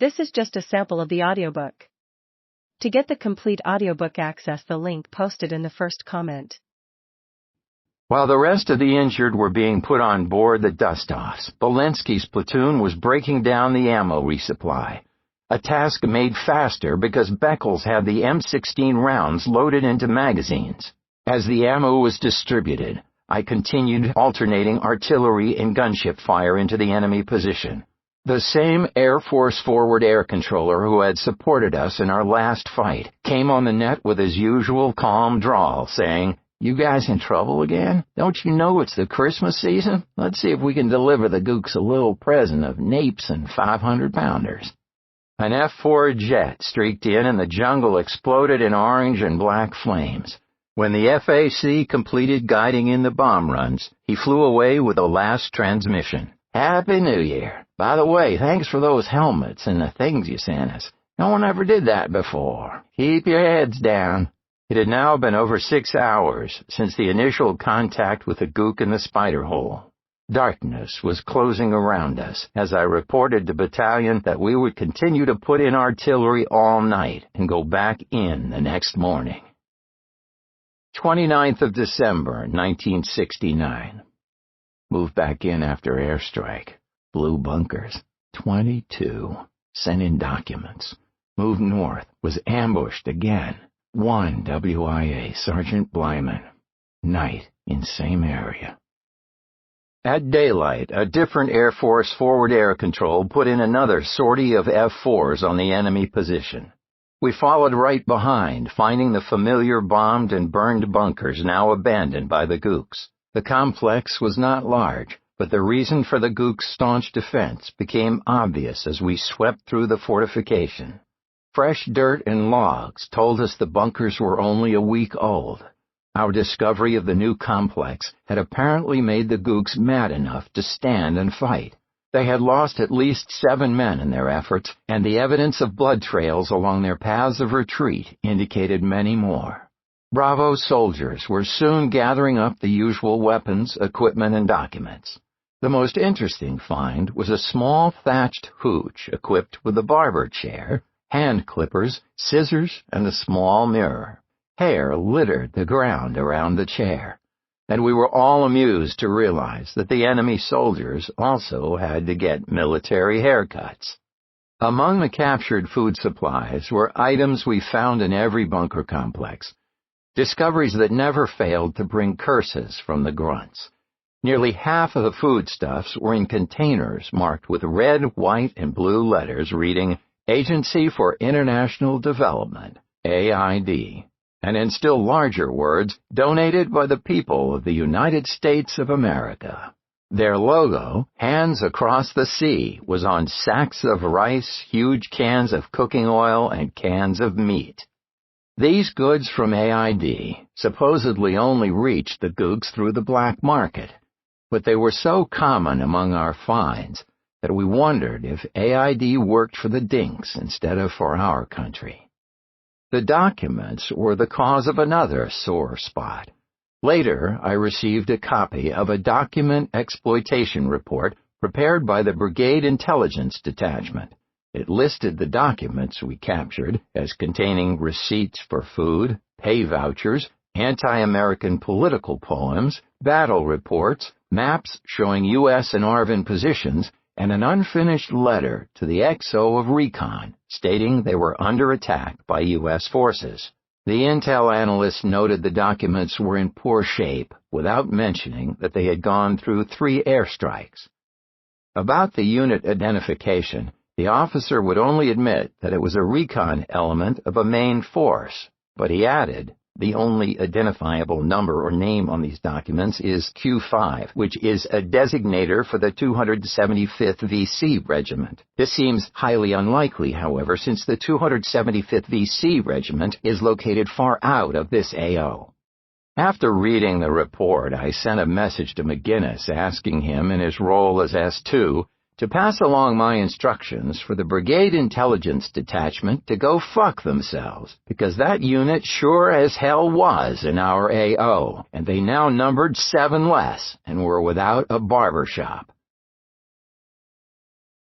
This is just a sample of the audiobook. To get the complete audiobook, access the link posted in the first comment. While the rest of the injured were being put on board the dust-offs, Bolensky's platoon was breaking down the ammo resupply, a task made faster because Beckles had the M16 rounds loaded into magazines. As the ammo was distributed, I continued alternating artillery and gunship fire into the enemy position. The same Air Force forward air controller who had supported us in our last fight came on the net with his usual calm drawl, saying, "You guys in trouble again? Don't you know it's the Christmas season? Let's see if we can deliver the gooks a little present of napes and 500-pounders. An F-4 jet streaked in and the jungle exploded in orange and black flames. When the FAC completed guiding in the bomb runs, he flew away with the last transmission. Happy New Year. By the way, thanks for those helmets and the things you sent us. No one ever did that before. Keep your heads down." It had now been over 6 hours since the initial contact with the gook in the spider hole. Darkness was closing around us as I reported to battalion that we would continue to put in artillery all night and go back in the next morning. 29th of December, 1969. Moved back in after airstrike. Blue bunkers. 22. Sent in documents. Moved north. Was ambushed again. 1 WIA Sergeant Blyman. Night in same area. At daylight, a different Air Force forward air control put in another sortie of F-4s on the enemy position. We followed right behind, finding the familiar bombed and burned bunkers now abandoned by the gooks. The complex was not large, but the reason for the gooks' staunch defense became obvious as we swept through the fortification. Fresh dirt and logs told us the bunkers were only a week old. Our discovery of the new complex had apparently made the gooks mad enough to stand and fight. They had lost at least 7 men in their efforts, and the evidence of blood trails along their paths of retreat indicated many more. Bravo soldiers were soon gathering up the usual weapons, equipment, and documents. The most interesting find was a small thatched hooch equipped with a barber chair, hand clippers, scissors, and a small mirror. Hair littered the ground around the chair, and we were all amused to realize that the enemy soldiers also had to get military haircuts. Among the captured food supplies were items we found in every bunker complex, discoveries that never failed to bring curses from the grunts. Nearly half of the foodstuffs were in containers marked with red, white, and blue letters reading Agency for International Development, AID, and in still larger words, donated by the people of the United States of America. Their logo, Hands Across the Sea, was on sacks of rice, huge cans of cooking oil, and cans of meat. These goods from AID supposedly only reached the gooks through the black market, but they were so common among our finds that we wondered if AID worked for the dinks instead of for our country. The documents were the cause of another sore spot. Later, I received a copy of a document exploitation report prepared by the Brigade Intelligence Detachment. It listed the documents we captured as containing receipts for food, pay vouchers, anti-American political poems, battle reports, maps showing U.S. and ARVN positions, and an unfinished letter to the XO of Recon stating they were under attack by U.S. forces. The intel analyst noted the documents were in poor shape without mentioning that they had gone through 3 airstrikes. About the unit identification, the officer would only admit that it was a recon element of a main force, but he added, the only identifiable number or name on these documents is Q5, which is a designator for the 275th VC Regiment. This seems highly unlikely, however, since the 275th VC Regiment is located far out of this AO. After reading the report, I sent a message to McGinnis asking him, in his role as S2, to pass along my instructions for the Brigade Intelligence Detachment to go fuck themselves, because that unit sure as hell was in our AO, and they now numbered 7 less and were without a barber shop.